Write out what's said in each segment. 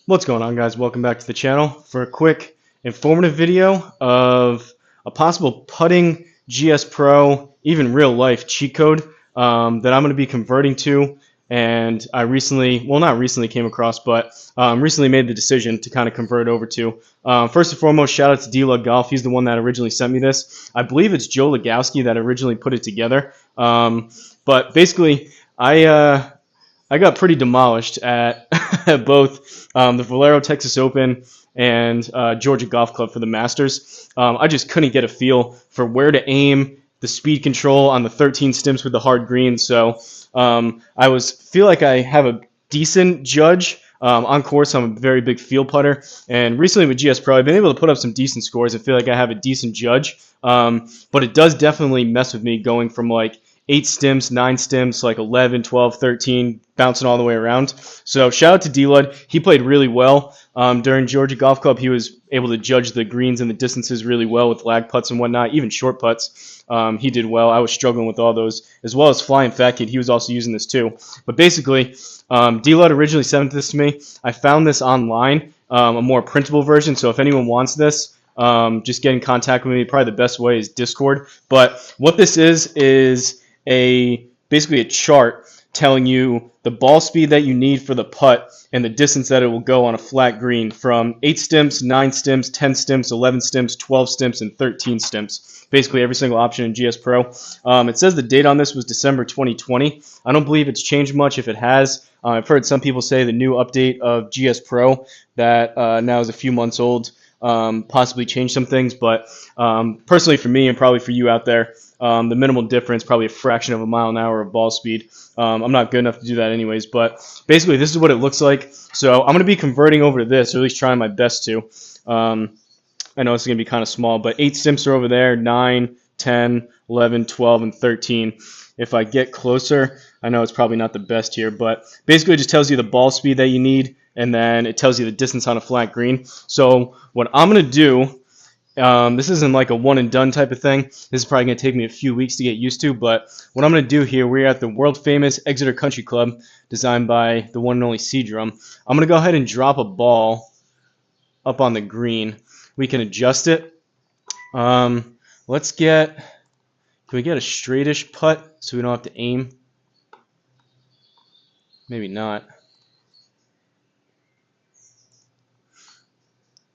What's going on, guys? Welcome back to the channel for a quick informative video of a possible putting GS Pro, even real life cheat code that I'm going to be converting to. And I recently, well, not recently came across, but recently made the decision to kind of convert over to. First and foremost, shout out to D-Lug Golf. He's the one that originally sent me this. I believe it's Joe Legowski that originally put it together. But basically, I got pretty demolished at both the Valero Texas Open and Georgia Golf Club for the Masters. I just couldn't get a feel for where to aim, the speed control on the 13 stimps with the hard greens. So I feel like I have a decent judge. On course, I'm a very big field putter, and recently with GS Pro, I've been able to put up some decent scores. I feel like I have a decent judge, but it does definitely mess with me going from like 8 stims, 9 stims, like 11, 12, 13, bouncing all the way around. So shout out to D-Lud. He played really well during Georgia Golf Club. He was able to judge the greens and the distances really well with lag putts and whatnot, even short putts. He did well. I was struggling with all those, as well as Flying Fat Kid. He was also using this too. But basically, D-Lud originally sent this to me. I found this online, a more printable version. So if anyone wants this, just get in contact with me. Probably the best way is Discord. But what this is basically a chart telling you the ball speed that you need for the putt and the distance that it will go on a flat green from 8 stims, 9 stims, 10 stims, 11 stims, 12 stims, and 13 stims. Basically every single option in GS Pro. It says the date on this was December 2020. I don't believe it's changed much. If it has, I've heard some people say the new update of GS Pro that now is a few months old possibly changed some things. But personally for me and probably for you out there, the minimal difference, probably a fraction of a mile an hour of ball speed. I'm not good enough to do that anyways, but basically this is what it looks like. So I'm going to be converting over to this, or at least trying my best to. I know it's going to be kind of small, but 8 stimps are over there, 9, 10, 11, 12, and 13. If I get closer, I know it's probably not the best here, but basically it just tells you the ball speed that you need, and then it tells you the distance on a flat green. So what I'm going to do, this isn't like a one and done type of thing. This is probably going to take me a few weeks to get used to, but what I'm going to do here, we're at the world famous Exeter Country Club, designed by the one and only C-Drum. I'm going to go ahead and drop a ball up on the green. We can adjust it. Let's get, can we get a straightish putt so we don't have to aim? Maybe not.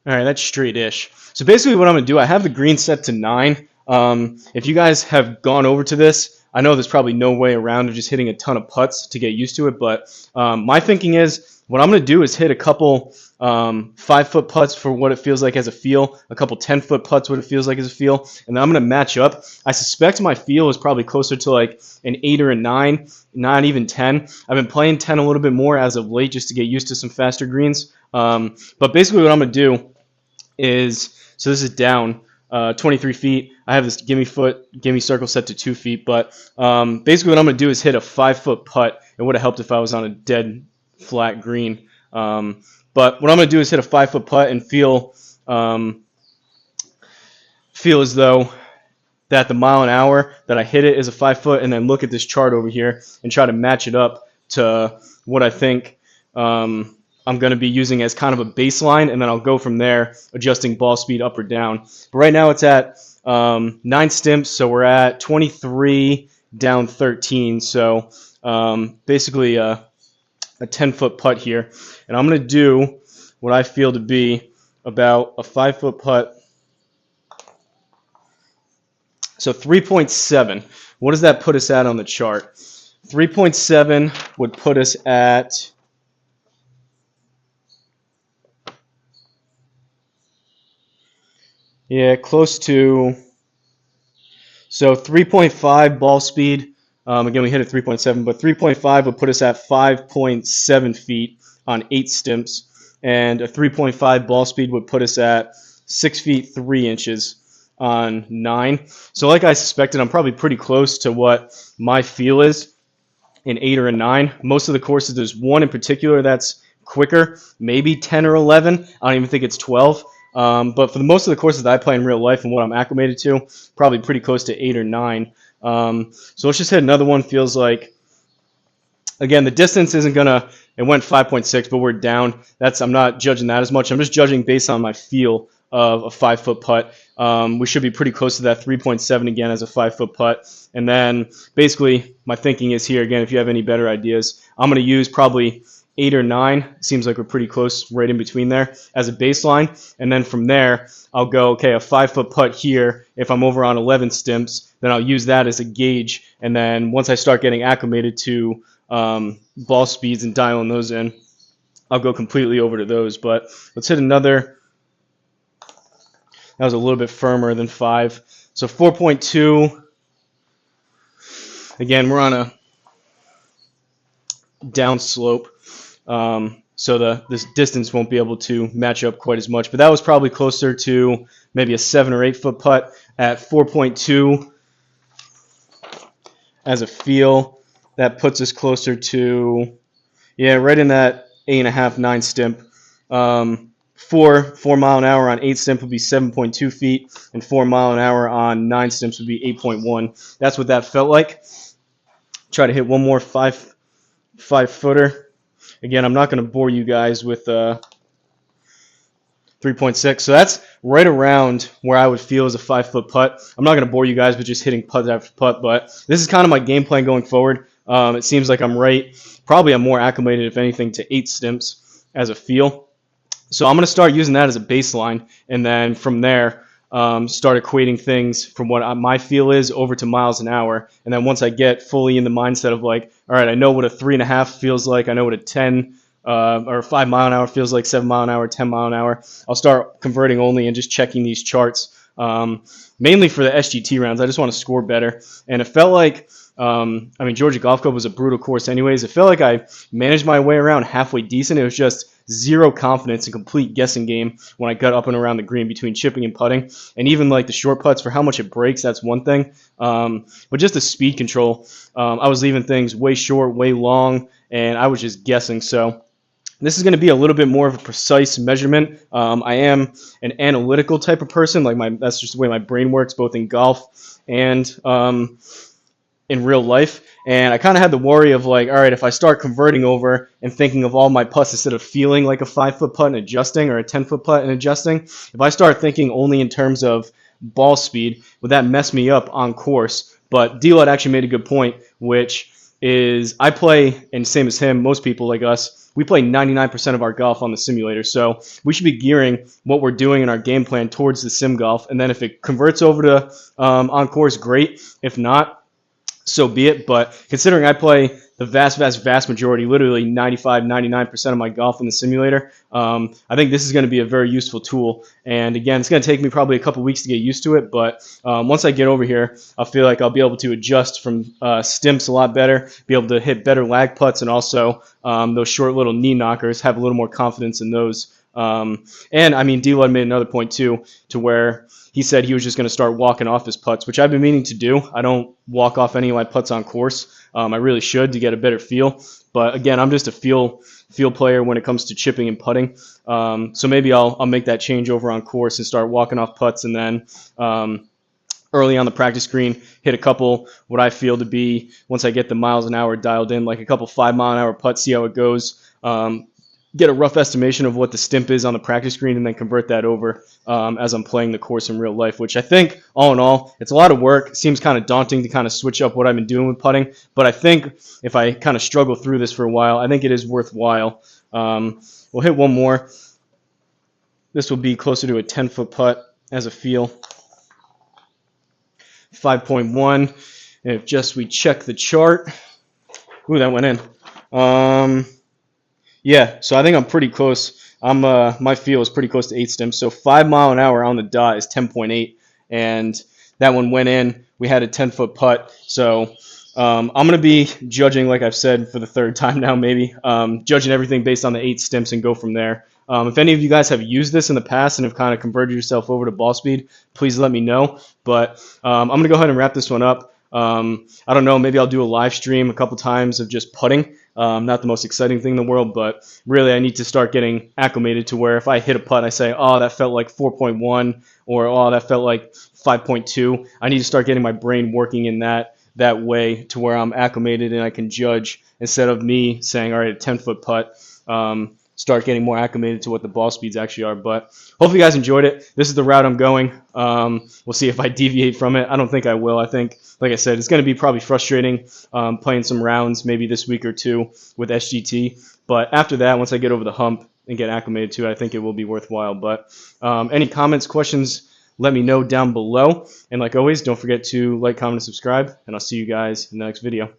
All right, that's straight-ish. So basically what I'm going to do, I have the green set to 9. If you guys have gone over to this, I know there's probably no way around of just hitting a ton of putts to get used to it, but my thinking is what I'm going to do is hit a couple 5-foot putts for what it feels like as a feel, a couple 10-foot putts what it feels like as a feel, and then I'm going to match up. I suspect my feel is probably closer to like an 8 or a 9, not even 10. I've been playing 10 a little bit more as of late just to get used to some faster greens. But basically what I'm going to do is, so this is down 23 feet. I have this gimme circle set to 2 feet, but basically what I'm going to do is hit a 5-foot putt. It would have helped if I was on a dead flat green. But what I'm going to do is hit a 5-foot putt and feel as though that the mile an hour that I hit it is a 5-foot, and then look at this chart over here and try to match it up to what I think I'm going to be using as kind of a baseline, and then I'll go from there, adjusting ball speed up or down. But right now it's at 9 stimps, so we're at 23 down 13. So basically a 10-foot putt here. And I'm going to do what I feel to be about a 5-foot putt. So 3.7. What does that put us at on the chart? 3.7 would put us at... yeah, close to, so 3.5 ball speed. Again, we hit at 3.7, but 3.5 would put us at 5.7 feet on 8 stimps, and a 3.5 ball speed would put us at 6 feet 3 inches on 9. So like I suspected, I'm probably pretty close to what my feel is, an 8 or a 9. Most of the courses, there's one in particular that's quicker, maybe 10 or 11. I don't even think it's 12. But for the most of the courses that I play in real life and what I'm acclimated to, probably pretty close to 8 or 9. So let's just hit another one. Feels like Again, the distance isn't gonna. It went 5.6, but we're down. I'm not judging that as much. I'm just judging based on my feel of a 5 foot putt. We should be pretty close to that 3.7 again as a 5 foot putt. And then basically my thinking is here again. If you have any better ideas, I'm gonna use probably 8 or 9. Seems like we're pretty close, right in between there as a baseline. And then from there, I'll go, okay, a 5 foot putt here. If I'm over on 11 stimps, then I'll use that as a gauge. And then once I start getting acclimated to ball speeds and dialing those in, I'll go completely over to those. But let's hit another. That was a little bit firmer than 5. So 4.2. Again, we're on a down slope. So this distance won't be able to match up quite as much. But that was probably closer to maybe a 7 or 8 foot putt at 4.2 as a feel. That puts us closer to, yeah, right in that 8.5, 9 stimp. 4 mile an hour on 8 stimp would be 7.2 feet, and 4 mile an hour on 9 stimps would be 8.1. That's what that felt like. Try to hit one more 5 footer. Again, I'm not going to bore you guys with 3.6. So that's right around where I would feel as a 5 foot putt. I'm not going to bore you guys with just hitting putt after putt, but this is kind of my game plan going forward. It seems like I'm right. Probably I'm more acclimated, if anything, to 8 stimps as a feel. So I'm going to start using that as a baseline, and then from there, start equating things from what my feel is over to miles an hour. And then once I get fully in the mindset of like, all right, I know what a 3.5 feels like. I know what a 10 or 5 mile an hour feels like, 7 mile an hour, 10 mile an hour. I'll start converting only and just checking these charts. Mainly for the SGT rounds. I just want to score better. And it felt like, Georgia Golf Club was a brutal course anyways. It felt like I managed my way around halfway decent. It was just zero confidence and complete guessing game when I got up and around the green between chipping and putting. And even like the short putts, for how much it breaks, that's one thing. But just the speed control, I was leaving things way short, way long, and I was just guessing. So this is going to be a little bit more of a precise measurement. I am an analytical type of person. That's just the way my brain works, both in golf and in real life. And I kind of had the worry of like, all right, if I start converting over and thinking of all my putts instead of feeling like a 5 foot putt and adjusting, or a 10 foot putt and adjusting, if I start thinking only in terms of ball speed, would that mess me up on course? But D-Lud actually made a good point, which is I play, and same as him, most people like us, we play 99% of our golf on the simulator. So we should be gearing what we're doing in our game plan towards the sim golf. And then if it converts over to on course, great. If not, so be it. But considering I play the vast majority, literally 95, 99% of my golf in the simulator, I think this is going to be a very useful tool. And again, it's going to take me probably a couple weeks to get used to it. But once I get over here, I feel like I'll be able to adjust from stimps a lot better, be able to hit better lag putts, and also those short little knee knockers, have a little more confidence in those. D-Lud made another point too, to where he said he was just going to start walking off his putts, which I've been meaning to do. I don't walk off any of my putts on course. I really should, to get a better feel. But again, I'm just a feel player when it comes to chipping and putting. So maybe I'll make that change over on course and start walking off putts, and then early on the practice green, hit a couple what I feel to be, once I get the miles an hour dialed in, like a couple 5 mile an hour putts, see how it goes. Get a rough estimation of what the stimp is on the practice screen, and then convert that over as I'm playing the course in real life, which I think, all in all, it's a lot of work. It seems kind of daunting to kind of switch up what I've been doing with putting, but I think if I kind of struggle through this for a while, I think it is worthwhile. We'll hit one more. This will be closer to a 10 foot putt as a feel. 5.1. And if just we check the chart. Ooh, that went in. Yeah, so I think I'm pretty close. My feel is pretty close to 8 stimps. So 5 mile an hour on the dot is 10.8, and that one went in. We had a 10 foot putt. So I'm going to be judging, like I've said for the third time now, maybe judging everything based on the 8 stimps and go from there. If any of you guys have used this in the past and have kind of converted yourself over to ball speed, please let me know. But I'm going to go ahead and wrap this one up. I don't know, maybe I'll do a live stream a couple times of just putting. Not the most exciting thing in the world, but really I need to start getting acclimated to where if I hit a putt, I say, oh, that felt like 4.1, or oh, that felt like 5.2. I need to start getting my brain working in that that way to where I'm acclimated and I can judge instead of me saying, all right, a 10-foot putt. Start getting more acclimated to what the ball speeds actually are. But hopefully you guys enjoyed it. This is the route I'm going. We'll see if I deviate from it. I don't think I will. I think, like I said, it's going to be probably frustrating playing some rounds maybe this week or two with SGT. But after that, once I get over the hump and get acclimated to it, I think it will be worthwhile. But any comments, questions, let me know down below. And like always, don't forget to like, comment, and subscribe. And I'll see you guys in the next video.